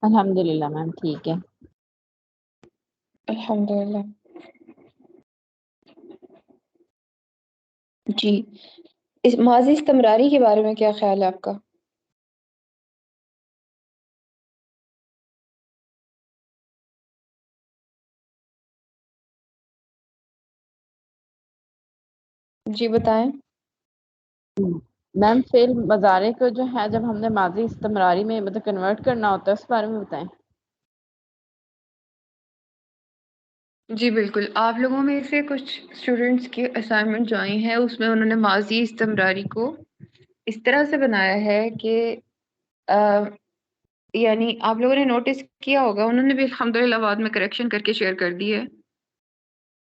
अल्हम्दुलिल्लाह मैम ठीक है। अल्हम्दुलिल्लाह। जी, इस माज़ी इस्तिमरारी के बारे में क्या ख़्याल है आपका? जी बताएँ। मैम फेल मज़ारे को जो है जब हमने माजी इस्तिमरारी में मतलब कन्वर्ट करना होता है उस बारे में बताएं। जी बिल्कुल, आप लोगों में से कुछ स्टूडेंट्स की असाइनमेंट जो आई हैं उसमें उन्होंने माज़ी इस्तिमरारी को इस तरह से बनाया है कि अ, यानी आप लोगों ने नोटिस किया होगा, उन्होंने भी अल्हम्दुलिल्लाह बाद में करेक्शन करके शेयर कर दी है।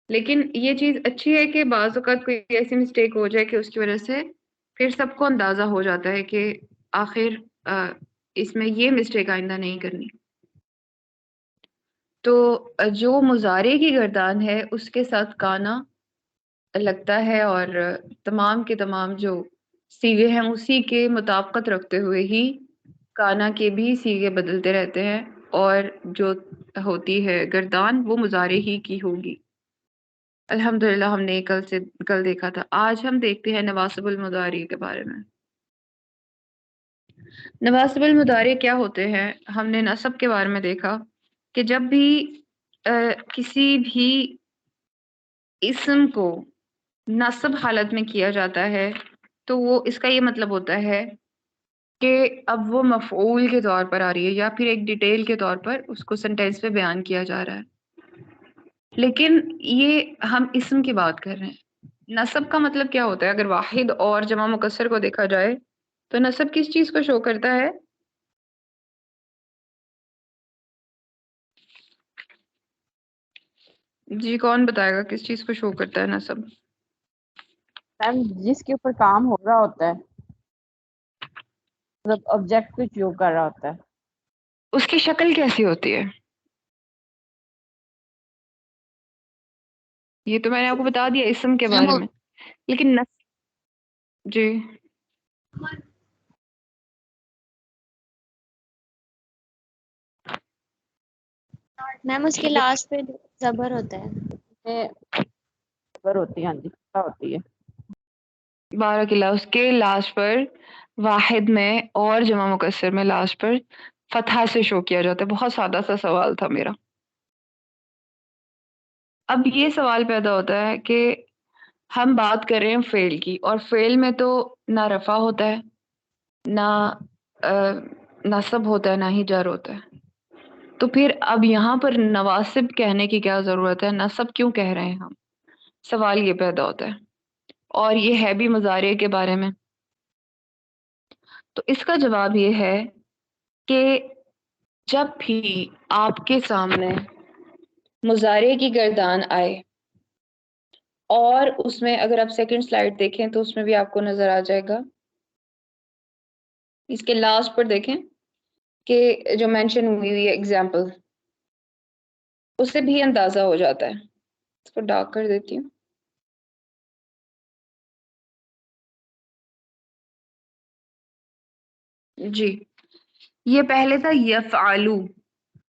लेकिन ये चीज़ अच्छी है कि बाज़ औक़ात कोई ऐसी मिस्टेक हो जाए कि उसकी वज़ह से फिर सबको अंदाज़ा हो जाता है कि आखिर इसमें ये मिस्टेक आइंदा नहीं करनी। तो जो मुज़ारे की गर्दान है उसके साथ काना लगता है और तमाम के तमाम जो सीगे हैं उसी के मुताबिकत रखते हुए ही काना के भी सीगे बदलते रहते हैं और जो होती है गर्दान वो मुज़ारे ही की होगी। अल्हम्दुलिल्लाह हमने कल देखा था। आज हम देखते हैं नवासिबुल मुदारी के बारे में। नवासिबुल मुदारी क्या होते हैं? हमने नस्ब के बारे में देखा कि जब भी किसी भी इस्म को नस्ब हालत में किया जाता है, तो वो इसका ये मतलब होता है कि अब वो मफ़ऊल के तौर पर आ रही है या फिर एक डिटेल के तौर पर उसको सेंटेंस में बयान किया जा रहा है। लेकिन ये हम इस्म की बात कर रहे हैं। नस्ब का मतलब क्या होता है? अगर वाहिद और जमा मुकस्सर को देखा जाए, तो नस्ब किस चीज़ को शो करता है? जी, कौन बताएगा किस चीज़ को शो करता है नस्ब? मैम जिसके ऊपर काम हो रहा होता है मतलब ऑब्जेक्ट कुछ यूज कर रहा होता है। उसकी शक्ल कैसी होती है? ये तो मैंने आपको बता दिया इस्म के बारे में। लेकिन नस जी। मैम उसके लास्ट पे जबर होता है। पर होती है, हाँ जी क्या होती है। बाराकिल्लाह उसके लास्ट पर वाहिद में और जमा मुकस्सर में लास्ट पर फ़तहा से शो किया जाता है। बहुत सादा सा सवाल था मेरा। अब ये सवाल पैदा होता है कि हम बात कर रहे हैं फ़ेल की और फ़ेल में तो ना रफ़ा होता है, ना नस्ब होता है, ना ही जर होता है। तो फिर अब यहाँ पर नवासिब कहने की क्या ज़रूरत है? नस्ब क्यों कह रहे हैं हम? सवाल ये पैदा होता है और ये है भी मुज़ारे के बारे में। तो इसका जवाब ये है कि जब भी आपके सामने मुज़ारे की गर्दान आए और उसमें अगर आप सेकंड स्लाइड देखें तो उसमें भी आपको नज़र आ जाएगा। इसके लास्ट पर देखें कि जो मेंशन हुई हुई है एग्ज़ाम्पल, उससे भी अंदाज़ा हो जाता है। इसको डार्क कर देती हूँ। जी, ये पहले था यफ़अलु।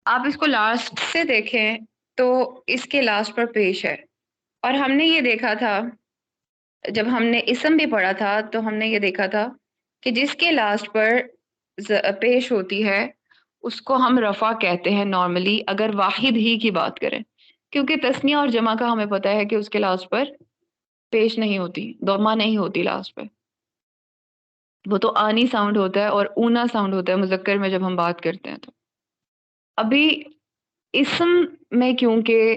आप इसको लास्ट से देखें तो इसके लास्ट पर पेश है और हमने ये देखा था जब हमने इस्म भी पढ़ा था तो हमने ये देखा था कि जिसके लास्ट पर पेश होती है उसको हम रफ़ा कहते हैं नॉर्मली अगर वाहिद ही की बात करें, क्योंकि तस्निया और जमा का हमें पता है कि उसके लास्ट पर पेश नहीं होती, दम्मा नहीं होती लास्ट पे। वो तो आनी साउंड होता है और ऊना साउंड होता है मुज़क्कर में जब हम बात करते हैं तो। अभी इस्म में क्योंकि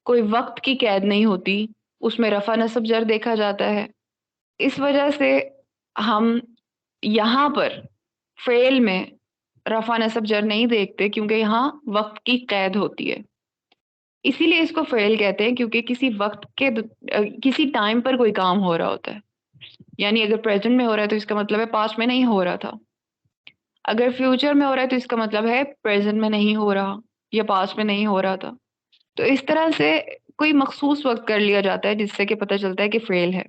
कोई वक़्त की कैद नहीं होती, उसमें रफ़ा नस्ब जर देखा जाता है। इस वजह से हम यहाँ पर फ़ेल में रफ़ा नस्ब जर नहीं देखते क्योंकि यहाँ वक़्त की कैद होती है। इसीलिए इसको फ़ेल कहते हैं क्योंकि किसी वक़्त के किसी टाइम पर कोई काम हो रहा होता है। यानी अगर प्रेज़ेंट में हो रहा है तो इसका मतलब है पास्ट में नहीं हो रहा था। अगर फ्यूचर में हो रहा है तो इसका मतलब है प्रेज़ेंट में नहीं हो रहा या पास्ट में नहीं हो रहा था। तो इस तरह से कोई मख़सूस वक़्त कर लिया जाता है जिससे कि पता चलता है कि फ़ेल है।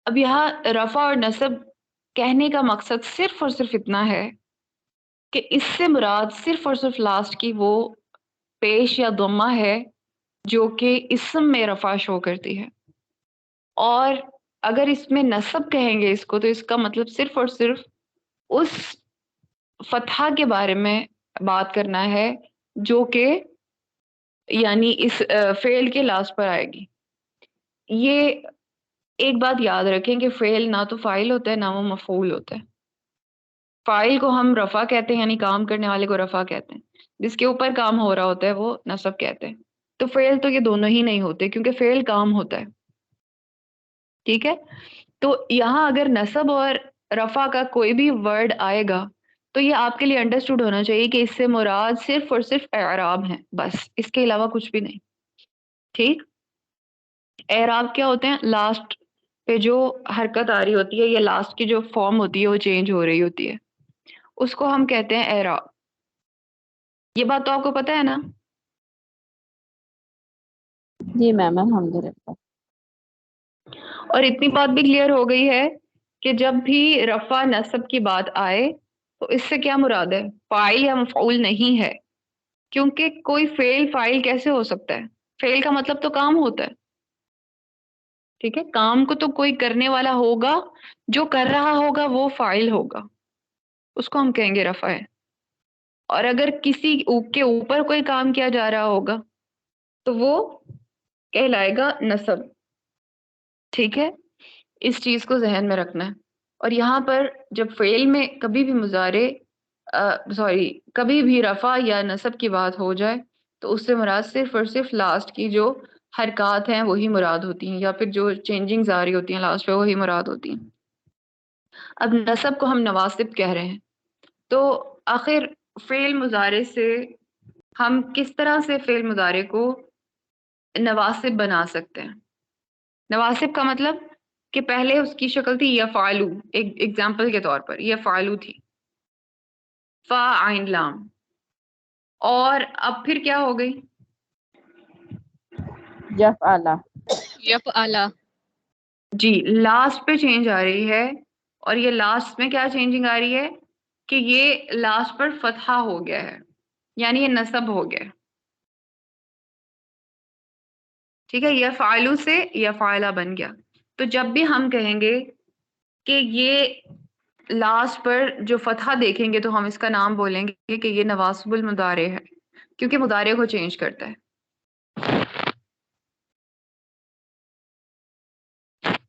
अब यहाँ रफ़ा और नस्ब कहने का मकसद सिर्फ़ और सिर्फ़ इतना है कि इससे मुराद सिर्फ और सिर्फ लास्ट की वो पेश या दम्मा है जो कि इस्म में रफा शो करती है। और अगर इसमें नसब कहेंगे इसको तो इसका मतलब सिर्फ और सिर्फ उस फतहा के बारे में बात करना है जो कि यानी इस फेल के लास्ट पर आएगी। ये एक बात याद रखें कि फेल ना तो फाइल होता है ना वो मफूल होता है। फाइल को हम रफा कहते हैं, यानी काम करने वाले को रफा कहते हैं, जिसके ऊपर काम हो रहा होता है वो नसब कहते हैं। तो फेल तो ये दोनों ही नहीं होते क्योंकि फेल काम होता है। ठीक है, तो यहाँ अगर नसब और रफा का कोई भी वर्ड आएगा तो ये आपके लिए अंडरस्टूड होना चाहिए कि इससे मुराद सिर्फ और सिर्फ एराब है, बस, इसके अलावा कुछ भी नहीं। ठीक, एराब क्या होते हैं? लास्ट पे जो हरकत आ रही होती है या लास्ट की जो फॉर्म होती है वो चेंज हो रही होती है, उसको हम कहते हैं एराब। ये बात तो आपको पता है ना? जी मैम, अल्हम्दुलिल्लाह। और इतनी बात भी क्लियर हो गई है कि जब भी रफा नसब की बात आए तो इससे क्या मुराद है? फाइल या मफऊल नहीं है, क्योंकि कोई फेल फाइल कैसे हो सकता है? फेल का मतलब तो काम होता है। ठीक है, काम को तो कोई करने वाला होगा, जो कर रहा होगा वो फाइल होगा, उसको हम कहेंगे रफा है। और अगर किसी के ऊपर कोई काम किया जा रहा होगा तो वो कहलाएगा नसब। ठीक है, इस चीज को जहन में रखना है। और यहाँ पर जब फेल में कभी भी मुजारे कभी भी रफा या नसब की बात हो जाए तो उससे मुराद सिर्फ और सिर्फ लास्ट की जो हरकत हैं वही मुराद होती हैं, या फिर जो चेंजिंग्स आ रही होती हैं लास्ट पे वही मुराद होती हैं। अब नसब को हम नवासिब कह रहे हैं, तो आखिर फेल मुजारे से हम किस तरह से फेल मुजारे को नवासिब बना सकते हैं? नवासिब का मतलब कि पहले उसकी शक्ल थी यफ़ालू, एक एग्जाम्पल के तौर पर यफ़ालू थी, फा आइन लाम, और अब फिर क्या हो गई? यफ़अला। यफ़अला। जी, लास्ट पे चेंज आ रही है। और ये लास्ट में क्या चेंजिंग आ रही है कि ये लास्ट पर फतहा हो गया है, यानी ये नसब हो गया है। ठीक है, यफ़ालू से यफ़ाला बन गया। तो जब भी हम कहेंगे कि ये लास्ट पर जो फतहा देखेंगे तो हम इसका नाम बोलेंगे कि ये नवासिबुल मुदारे है, क्योंकि मुदारे को चेंज करता है।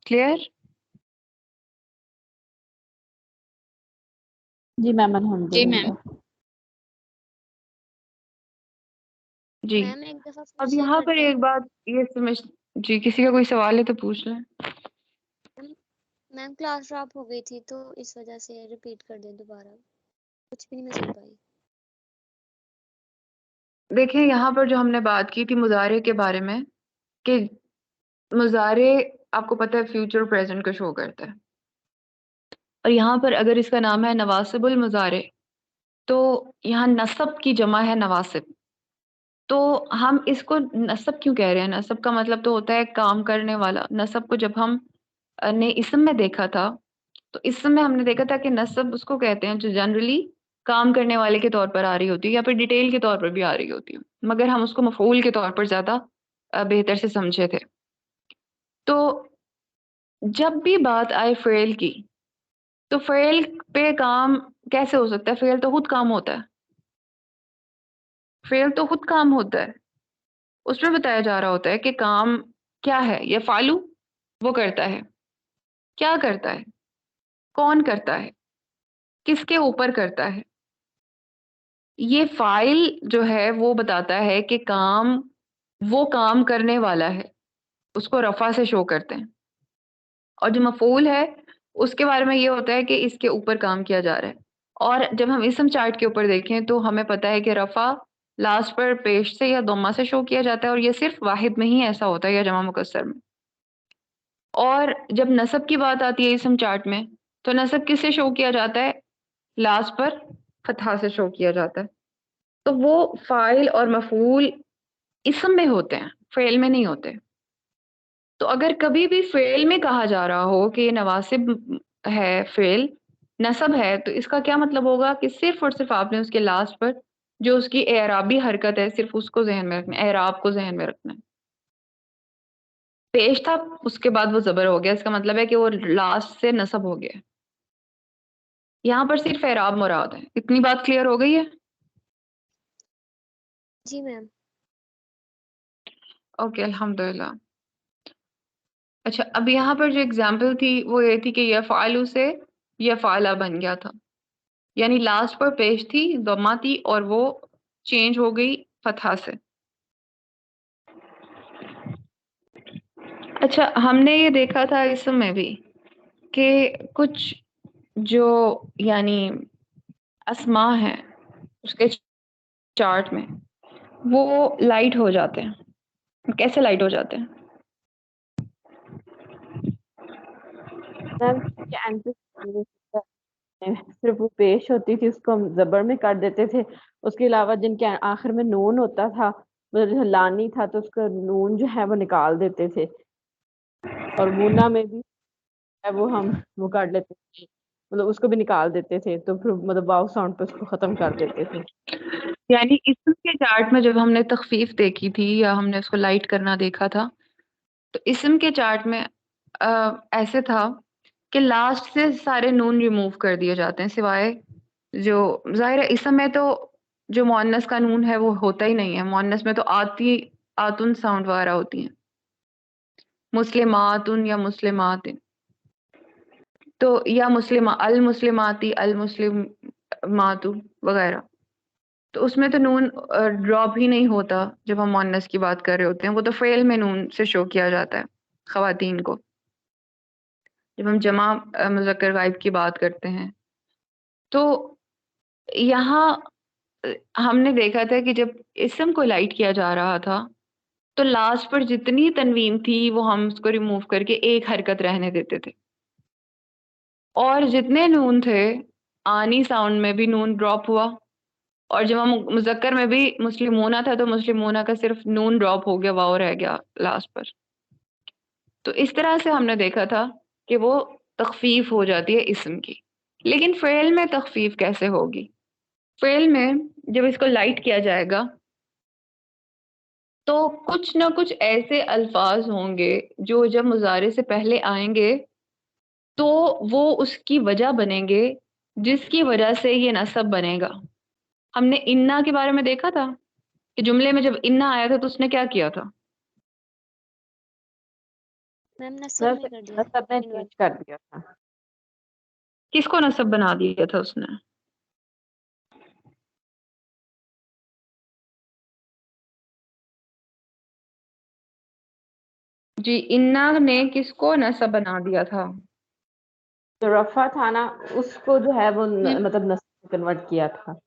क्लियर? जी मैम, जी मैम। अल्हम्दुलिल्लाह। जी, मैम एक दफा फिर अब से यहाँ पर करते एक बात ये समझ, जी किसी का कोई सवाल है तो पूछ लें। हैं। मैम क्लास ड्रॉप हो गई थी तो इस वजह से रिपीट कर दें दोबारा, कुछ भी नहीं मैं सुन पाई। देखें, यहाँ पर जो हमने बात की थी मुजारे के बारे में, कि मुजारे आपको पता है फ्यूचर प्रेजेंट को शो करता है। और यहाँ पर अगर इसका नाम है नवासिबुल मुजारे तो यहाँ नसब की जमा है नवासिब। तो हम इसको नसब क्यों कह रहे हैं? नसब का मतलब तो होता है काम करने वाला। नसब को जब हम ने इसम में देखा था तो इसम में हमने देखा था कि नसब उसको कहते हैं जो जनरली काम करने वाले के तौर पर आ रही होती है या फिर डिटेल के तौर पर भी आ रही होती है, मगर हम उसको मफूल के तौर पर ज्यादा बेहतर से समझे थे। तो जब भी बात आए फेल की तो फेल पे काम कैसे हो सकता है? फेल तो खुद काम होता है, फेल तो खुद काम होता है। उसमें बताया जा रहा होता है कि काम क्या है, ये फालू वो करता है। क्या करता है? कौन करता है? किसके ऊपर करता है? ये फाइल जो है वो बताता है कि काम, वो काम करने वाला है, उसको रफा से शो करते हैं। और जो मफूल है उसके बारे में ये होता है कि इसके ऊपर काम किया जा रहा है। और जब हम इसम चार्ट के ऊपर देखें तो हमें पता है कि रफा लास्ट पर पेश से या दम्मा से शो किया जाता है, और ये सिर्फ वाहिद में ही ऐसा होता है या जमा मुकस्सर में। और जब नसब की बात आती है इसम चार्ट में तो नसब किससे शो किया जाता है? लास्ट पर फतहा से शो किया जाता है। तो वो फाइल और मफूल इसम में होते हैं, फेल में नहीं होते। तो अगर कभी भी फेल में कहा जा रहा हो कि ये नवासिब है फेल, नसब है, तो इसका क्या मतलब होगा कि सिर्फ और सिर्फ आपने उसके लास्ट पर जो उसकी एराबी हरकत है सिर्फ उसको जहन में रखना है, एराब को जहन में रखना है। पेश था, उसके बाद वो जबर हो गया, इसका मतलब है कि वो लास्ट से नसब हो गया। यहाँ पर सिर्फ एराब मुराद है। इतनी बात क्लियर हो गई है? जी मैम। ओके, अल्हम्दुलिल्लाह। अच्छा, अब यहाँ पर जो एग्जाम्पल थी वो ये थी कि यफ़अलु से यफ़अला बन गया था, यानी लास्ट पर पेश थी, दम्मा थी, और वो चेंज हो गई फतहा से। अच्छा, हमने ये देखा था इसमें भी कि कुछ जो यानी अस्मा है उसके चार्ट में वो लाइट हो जाते हैं। कैसे लाइट हो जाते हैं? मैम ये आंसर सिर्फ वो पेश होती थी उसको हम जबर में कर देते थे, उसके अलावा जिनके आखिर में नून होता था, मतलब जैसे लानी था तो उसका नून जो है वो निकाल देते थे, और मुन्ना में भी है वो हम वो कर लेते थे, मतलब उसको भी निकाल देते थे, तो फिर मतलब वाव साउंड पे उसको खत्म कर देते थे। यानी इसम के चार्ट में जब हमने तखफीफ देखी थी या हमने उसको लाइट करना देखा था, तो इसम के चार्ट में ऐसे था कि लास्ट से सारे नून रिमूव कर दिए जाते हैं, सिवाय जो जाहिर है इसम में तो जो मुअन्नस का नून है वो होता ही नहीं है। मुअन्नस में तो आतुन साउंड वगैरह होती हैं, मुस्लिमातुन या मुस्लिमातिन, तो या अल मुस्लिमाती अल मुस्लिमातु वगैरह। तो उसमें तो नून ड्रॉप ही नहीं होता जब हम मुअन्नस की बात कर रहे होते हैं, वो तो फ़ेल में नून से शो किया जाता है ख़वातीन को। जब हम जमा मुज़क्कर गायब की बात करते हैं तो यहाँ हमने देखा था कि जब इसम को लाइट किया जा रहा था तो लास्ट पर जितनी तनवीन थी वो हम उसको रिमूव करके एक हरकत रहने देते थे, और जितने नून थे आनी साउंड में भी नून ड्रॉप हुआ, और जब हम मुज़क्कर में भी मुस्लिमूना था तो मुस्लिमूना का सिर्फ नून ड्रॉप हो गया, वाव रह गया लास्ट पर। तो इस तरह से हमने देखा था कि वो तखफीफ हो जाती है इसम की। लेकिन फ़ेल में तखफीफ कैसे होगी? फ़ेल में जब इसको लाइट किया जाएगा तो कुछ ना कुछ ऐसे अल्फाज होंगे जो जब मुज़ारे से पहले आएंगे तो वो उसकी वजह बनेंगे जिसकी वजह से ये नसब बनेगा। हमने इन्ना के बारे में देखा था कि जुमले में जब इन्ना आया था तो उसने क्या किया था? मैम नसब में कर दिया सब ने कन्वर्ट। चेंज कर दिया था। किसको नसब बना दिया था उसने? जी, इन्ना ने किसको नसब बना दिया था? जो रफा था ना उसको जो है वो मैम मतलब नस्ब में कन्वर्ट किया था।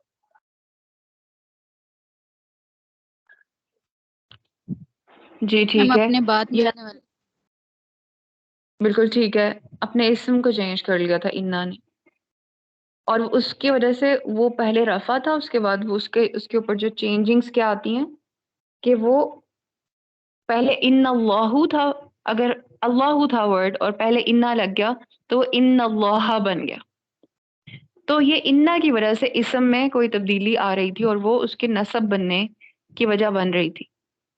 जी हम ठीक है, अपने बात नहीं ये करने वाले। बिल्कुल ठीक है। अपने इस्म को चेंज कर लिया था इन्ना ने, और उसकी वजह से वो पहले रफा था, उसके बाद वो उसके उसके ऊपर जो चेंजिंग्स क्या आती हैं कि वो पहले इन्नल्लाहु था, अगर अल्लाहु था वर्ड और पहले इन्ना लग गया तो वो इन्नल्लाह बन गया। तो ये इन्ना की वजह से इस्म में कोई तब्दीली आ रही थी और वो उसके नसब बनने की वजह बन रही थी।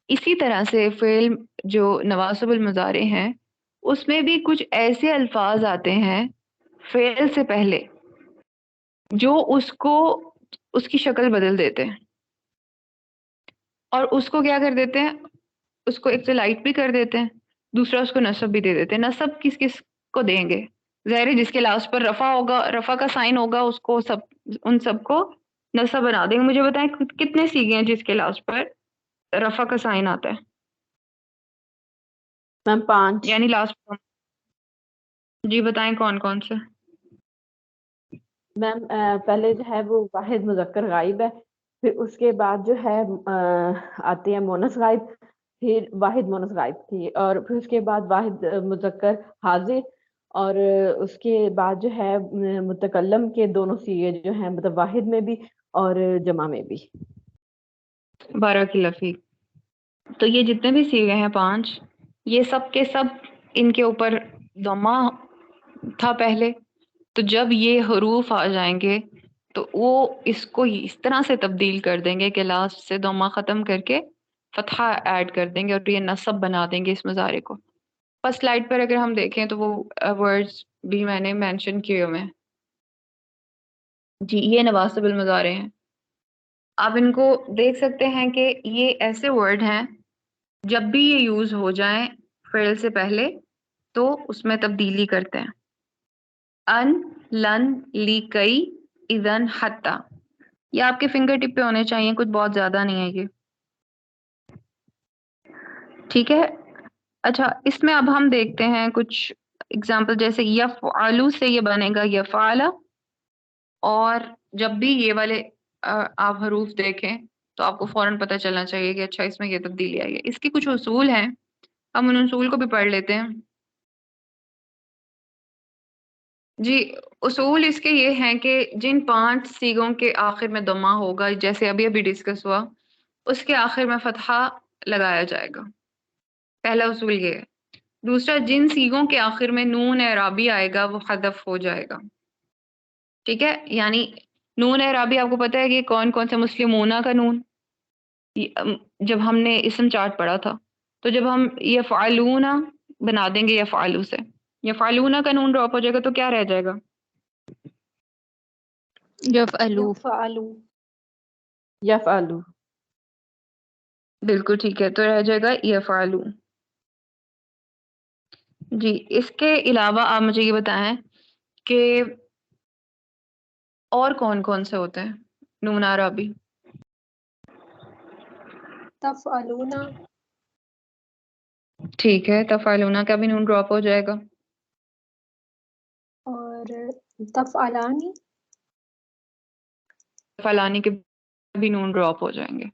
इसी तरह से फ़ेल जो नवासिबुल मुज़ारे हैं उसमें भी कुछ ऐसे अल्फाज आते हैं फ़ेल से पहले जो उसको उसकी शक्ल बदल देते हैं, और उसको क्या कर देते हैं, उसको एक तो लाइट भी कर देते हैं, दूसरा उसको नसब भी दे देते हैं। नसब किस किस को देंगे? ज़ाहिर है जिसके लास्ट पर रफ़ा होगा, रफ़ा का साइन होगा, उसको सब उन सबको नसब बना देंगे। मुझे बताएं कितने सीगे हैं जिसके लास्ट पर रफ़ा का साइन आता है? मैम 5। यानी लास्ट। जी बताएं कौन कौन से? मैम पहले जो है वो वाहिद मुज़क्कर गायब है, फिर उसके बाद जो है आते हैं मोनस गायब, फिर वाहिद मोनस गायब थी, और फिर उसके बाद वाहिद मुज़क्कर हाजिर, और उसके बाद जो है मुतकल्लम के दोनों सीगे जो हैं, मतलब वाहिद में भी और जमा में भी। बाराकिल्ला फीक। तो ये जितने भी सीगे हैं 5, ये सब के सब इनके ऊपर दमा था पहले, तो जब ये हरूफ आ जाएंगे तो वो इसको इस तरह से तब्दील कर देंगे कि लास्ट से दम्मा ख़त्म करके फतहा ऐड कर देंगे और ये नसब बना देंगे इस मुजारे को। फर्स्ट स्लाइड पर अगर हम देखें तो वो वर्ड्स भी मैंने मेंशन किए हुए हैं जी। ये नवासिबुल मुजारे हैं। आप इनको देख सकते हैं कि ये ऐसे वर्ड हैं जब भी ये यूज हो जाएं फेल से पहले तो उसमें तब्दीली करते हैं। अन, लन, ली, कई, इदन, हत्ता। ये आपके फिंगर टिप पे होने चाहिए, कुछ बहुत ज्यादा नहीं है ये। ठीक है। अच्छा, इसमें अब हम देखते हैं कुछ एग्जाम्पल, जैसे यफ़अलु से ये बनेगा यफ़अला। और जब भी ये वाले आप हरूफ देखें तो आपको फौरन पता चलना चाहिए कि अच्छा इसमें ये तब्दीली आई है। इसके कुछ उसूल हैं, हम उन उसूल को भी पढ़ लेते हैं जी। उसूल इसके ये हैं कि जिन 5 सीगों के आखिर में दमा होगा, जैसे अभी अभी डिस्कस हुआ, उसके आखिर में फतहा लगाया जाएगा। पहला उसूल ये है। दूसरा, जिन सीगों के आखिर में नून एराबी आएगा वो हदफ हो जाएगा। ठीक है, यानी नून एराबी आपको पता है कि कौन कौन से मुस्लिमूना का नून, जब हमने इसम चार्ट पढ़ा था, तो जब हम यफ़अलूना बना देंगे यफ़अलु से, यफ़अलूना का नून ड्रॉप हो जाएगा तो क्या रह जाएगा? यफ़अलु। यफ़अलु। बिल्कुल ठीक है, तो रह जाएगा यफ़अलु जी। इसके अलावा आप मुझे ये बताएं कि और कौन कौन से होते हैं नून आराबी? तफ़अलूना। ठीक है, तफ़अलूना का भी नून ड्रॉप हो जाएगा। और तफ़अलानी। फलानी के भी नून ड्रॉप हो जाएंगे।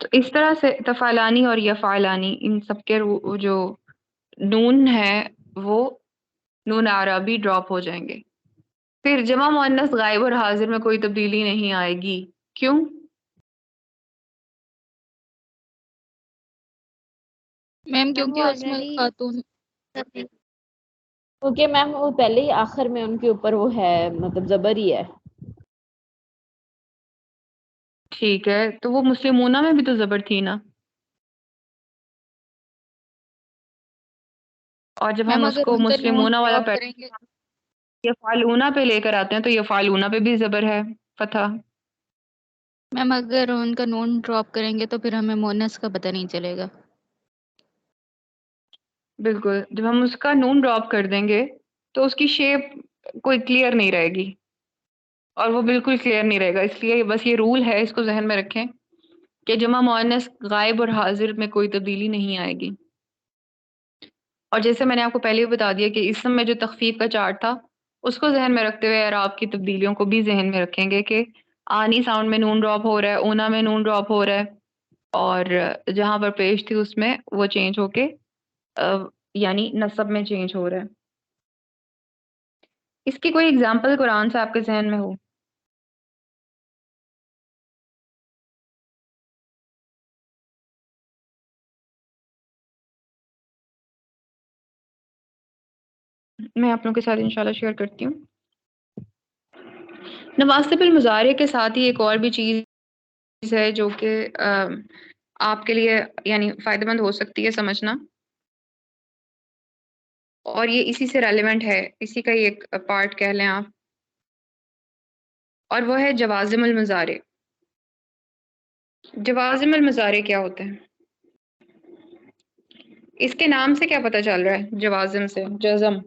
तो इस तरह से तफ़अलानी और यफ़अलानी, इन सबके जो नून है वो नून आराबी ड्रॉप हो जाएंगे। फिर जमा मुअन्नस गायब और हाजिर में कोई तब्दीली नहीं आएगी। क्यों? मैम मैम क्योंकि वो उसमें ऑलरेडी खातून। क्योंकि मैम वो पहले ही आखिर में उनके ऊपर वो है, मतलब जबर ही है। ठीक है, तो वो मुस्लिमूना में भी तो जबर थी ना, और जब हम मैम अगर उसको उनका नून मुस्लिमूना वाला ड्रॉप करेंगे, ये फालूना पे लेकर आते हैं तो ये फालूना पे भी जबर है फतह। मैम अगर उनका नून ड्रॉप करेंगे तो फिर हमें मोनस का पता नहीं चलेगा। बिल्कुल, जब हम उसका नून ड्रॉप कर देंगे तो उसकी शेप कोई क्लियर नहीं रहेगी, और वो बिल्कुल क्लियर नहीं रहेगा। इसलिए बस ये रूल है, इसको जहन में रखें कि जमा मुअन्नस गायब और हाजिर में कोई तब्दीली नहीं आएगी। और जैसे मैंने आपको पहले ही बता दिया कि इसम में जो तखफीफ का चार्ट था, उसको जहन में रखते हुए अराब की तब्दीलियों को भी जहन में रखेंगे कि आनी साउंड में नून ड्रॉप हो रहा है, ऊना में नून ड्रॉप हो रहा है, और जहां पर पेश थी उसमें वो चेंज होके यानी नसब में चेंज हो रहा है। इसकी कोई एग्जांपल कुरान से आपके जहन में हो? मैं आप लोगों के साथ इंशाल्लाह शेयर करती हूँ। नवासिबुल मुजारे के साथ ही एक और भी चीज है जो कि आपके लिए यानी फायदेमंद हो सकती है समझना, और ये इसी से रेलेवेंट है, इसी का ही एक पार्ट कह लें आप, और वो है जवाज़िमुल मुजारे। जवाज़िमुल मुजारे क्या होते हैं? इसके नाम से क्या पता चल रहा है? जवाज़िम से जज़म।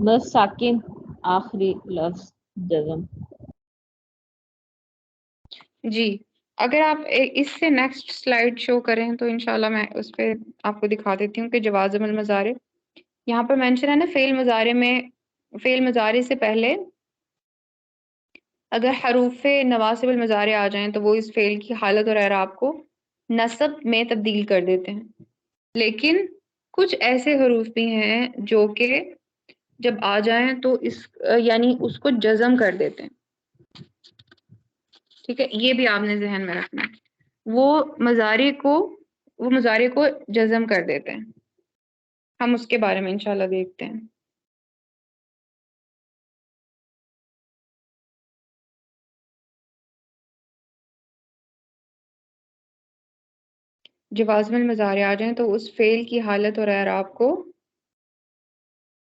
बस साकिन आखिरी लफ्ज जज़म। जी, अगर आप इससे नेक्स्ट स्लाइड शो करें तो इंशाल्लाह मैं उस पे आपको दिखा देती हूँ कि जवाज़िमुल मुजारे यहाँ पर मेंशन है ना, फेल मुजारे में, फेल मुजारे से पहले अगर हरूफे नवासिबुल मुजारे आ जाएं तो वो इस फेल की हालत और एराब को नसब में तब्दील कर देते हैं। लेकिन कुछ ऐसे हरूफ भी हैं जो कि जब आ जाएं तो इस यानी उसको जज़म कर देते हैं। ठीक है, ये भी आपने जहन में रखना है। वो मजारे को वो मुजारे को जज़म कर देते हैं। हम उसके बारे में इंशाल्लाह देखते हैं। जब आज़मल मुजारे आ जाएं तो उस फेल की हालत और एराब को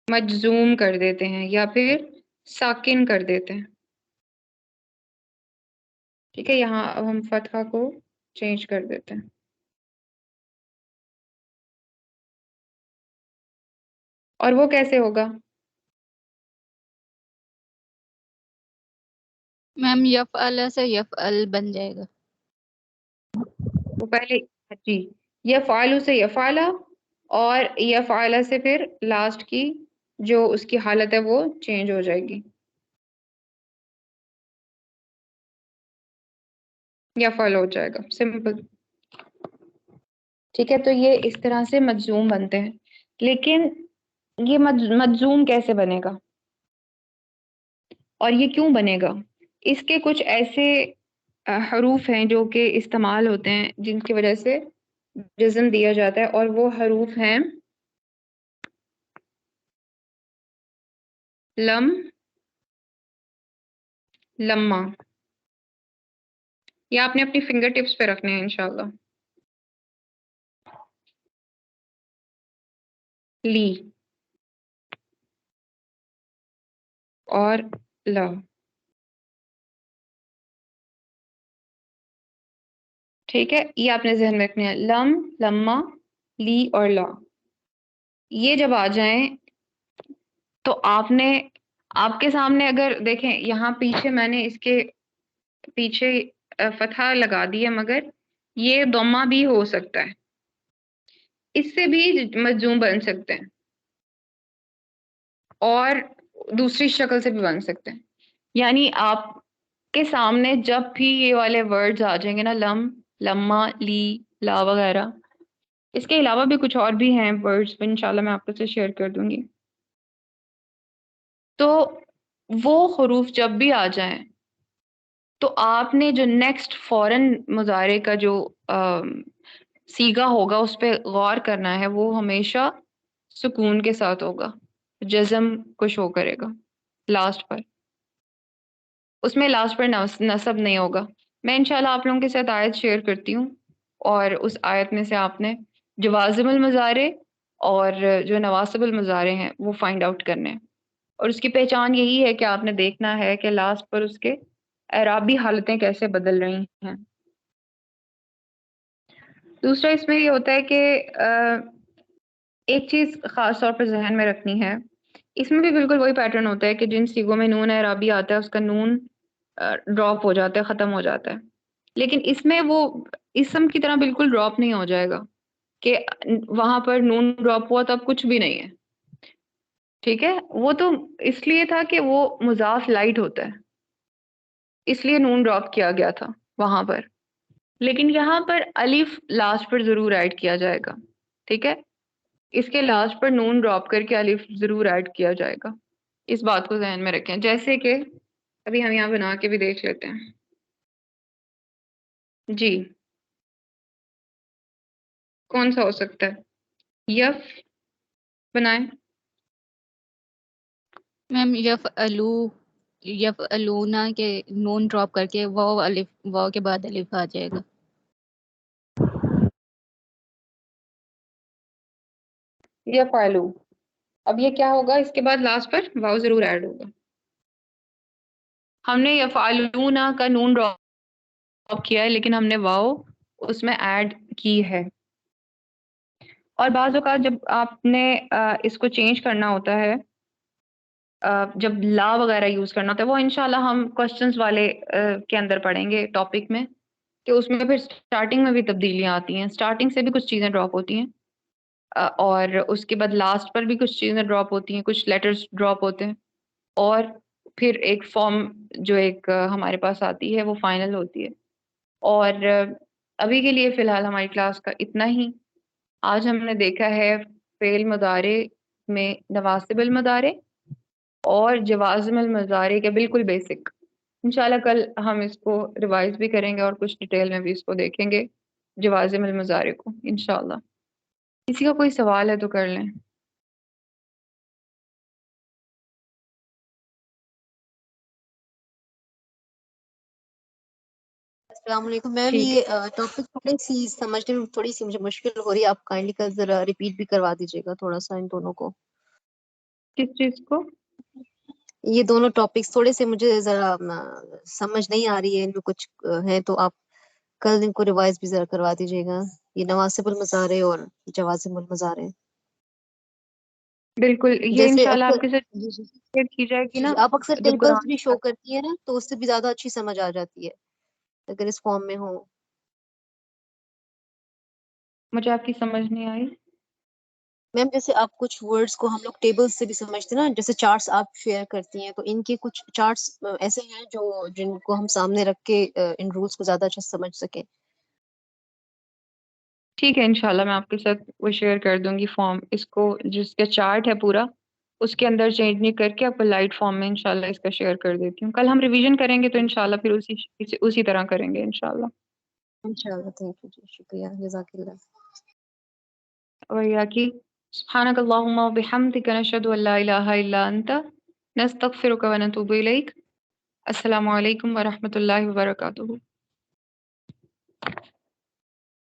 मजजूम कर देते हैं या फिर साकिन कर देते हैं। ठीक है, यहाँ अब हम फतहा को चेंज कर देते हैं। और वो कैसे होगा? मैम यफ़अल से यफ़अल बन जाएगा। वो पहले जी, यफ़अलु से यफ़अला और यफ़अला से फिर लास्ट की जो उसकी हालत है वो चेंज हो जाएगी। यफ़अल हो जाएगा, सिंपल। ठीक है, तो ये इस तरह से मजजूम बनते हैं। लेकिन ये मजजूम कैसे बनेगा और ये क्यों बनेगा? इसके कुछ ऐसे हरूफ हैं जो कि इस्तेमाल होते हैं जिनकी वजह से जज़म दिया जाता है, और वो हरूफ हैं लम, लम्मा। ये आपने अपनी फिंगर टिप्स पे रखने हैं इंशाल्लाह। ली और ला। ठीक है, ये आपने ज़हन में रखने हैं, लम, लम्मा, ली और ला। ये जब आ जाएं तो आपने, आपके सामने अगर देखें, यहाँ पीछे मैंने इसके पीछे फतहा लगा दी है, मगर ये दम्मा भी हो सकता है, इससे भी मजजूम बन सकते हैं और दूसरी शक्ल से भी बन सकते हैं। यानी आपके सामने जब भी ये वाले वर्ड्स आ जाएंगे ना, लम, लम्मा, ली, ला वगैरह, इसके अलावा भी कुछ और भी हैं वर्ड्स, इंशाल्लाह मैं आपको से शेयर कर दूंगी। तो वो हरूफ जब भी आ जाएं तो आपने जो नेक्स्ट फौरन मुजारे का जो सीगा होगा उस पर गौर करना है। वो हमेशा सुकून के साथ होगा, जज़म को शो करेगा लास्ट पर, उसमें लास्ट पर नसब नहीं होगा। मैं इंशाल्लाह आप लोगों के साथ आयत शेयर करती हूँ, और उस आयत में से आपने जो वाजिमुल मुजारे और जो नवासिबुल मुजारे हैं वो फाइंड आउट करने हैं। और उसकी पहचान यही है कि आपने देखना है कि लास्ट पर उसके एराबी हालतें कैसे बदल रही हैं। दूसरा इसमें ये होता है कि एक चीज़ ख़ास तौर पर जहन में रखनी है, इसमें भी बिल्कुल वही पैटर्न होता है कि जिन सीगों में नून एराबी आता है उसका नून ड्रॉप हो जाता है, ख़त्म हो जाता है। लेकिन इसमें वो इसम की तरह बिल्कुल ड्रॉप नहीं हो जाएगा कि वहां पर नून ड्रॉप हुआ तब कुछ भी नहीं है। ठीक है, वो तो इसलिए था कि वो मुजाफ लाइट होता है, इसलिए नून ड्रॉप किया गया था वहां पर। लेकिन यहाँ पर अलिफ लास्ट पर जरूर ऐड किया जाएगा। ठीक है, इसके लास्ट पर नून ड्रॉप करके अलिफ जरूर ऐड किया जाएगा, इस बात को ध्यान में रखें। जैसे कि अभी हम यहाँ बना के भी देख लेते हैं जी। कौन सा हो सकता है? यफ बनाएं। मैम यफ़अलूना के नून ड्रॉप करके वाव अलिफ, वाव के बाद अलिफ आ जाएगा। यफअलू, अब ये क्या होगा, इसके बाद लास्ट पर वाव जरूर ऐड होगा। हमने यफअलूना का नून ड्रॉप किया है, लेकिन हमने वाव उसमें ऐड की है। और बाज़ औक़ात जब आपने इसको चेंज करना होता है, जब ला वगैरह यूज करना होता है, वो इंशाल्लाह हम क्वेश्चंस वाले के अंदर पढ़ेंगे टॉपिक में, कि उसमें फिर स्टार्टिंग में भी तब्दीलियां आती हैं, स्टार्टिंग से भी कुछ चीजें ड्रॉप होती हैं, और उसके बाद लास्ट पर भी कुछ चीजें ड्रॉप होती हैं, कुछ लेटर्स ड्रॉप होते हैं, और फिर एक फॉर्म जो एक हमारे पास आती है वो फाइनल होती है। और अभी के लिए फिलहाल हमारी क्लास का इतना ही। आज हमने देखा है फेल मुदारे में नवासिबुल मुदारे और जवाज़िमुल मुज़ारे के बिल्कुल बेसिक। इंशाल्लाह कल हम इसको रिवाइज भी करेंगे और कुछ डिटेल में भी इसको देखेंगे। जवाज़िम अल मुज़ारे को इंशाल्लाह। किसी का कोई सवाल है तो कर लें। अस्सलाम वालेकुम मैम, ठीक ये टॉपिक थोड़ी सी समझने में थोड़ी सी मुझे मुश्किल हो रही है, आप काइंडली का जरा रिपीट भी करवा दीजिएगा थोड़ा सा इन दोनों को। किस चीज़ को? ये दोनों टॉपिक्स थोड़े से मुझे जरा समझ नहीं आ रही है, इनमें कुछ है तो आप कल इनको रिवाइज भी जरा करवा दीजिएगा, ये नवासिबुल मज़ारे और जवाज़िमुल मज़ारे। बिल्कुल, ये जैसे इंशाल्लाह अक्सर आपके साथ जी जी शेयर की जाएगी जी जी, ना आप अक्सर जब टेबल्स कुरान भी शो करती है ना, तो उससे भी ज्यादा अच्छी समझ आ जाती है अगर इस फॉर्म में हो। मुझे आपकी समझ नहीं आई। मैम जैसे आप कुछ वर्ड्स को हम लोग टेबल्स से भी समझते हैं ना, जैसे चार्ट्स आप शेयर करती हैं, तो इनके कुछ चार्ट्स ऐसे हैं जो जिनको हम सामने रख के इन रूल्स को ज्यादा अच्छा समझ सकें। ठीक है, इंशाल्लाह मैं आपके साथ वो शेयर कर दूंगी फॉर्म, इसको जिसका चार्ट है पूरा उसके अंदर चेंज नहीं करके आपको लाइट फॉर्म में इंशाल्लाह इसका शेयर कर देती हूँ। कल हम रिवीजन करेंगे तो इंशाल्लाह फिर उसी तरह करेंगे इंशाल्लाह। इंशाल्लाह, थैंक यू जी, शुक्रिया, जज़ाकल्लाह। वैया की सुब्हानक अल्लाहुम्मा व बिहम्दिका नशहदु अल्ला इलाहा इल्ला अंता नस्तगफिरुका व नतूबु इलैक। अस्सलामु अलैकुम व रहमतुल्लाहि व बरकातुहू।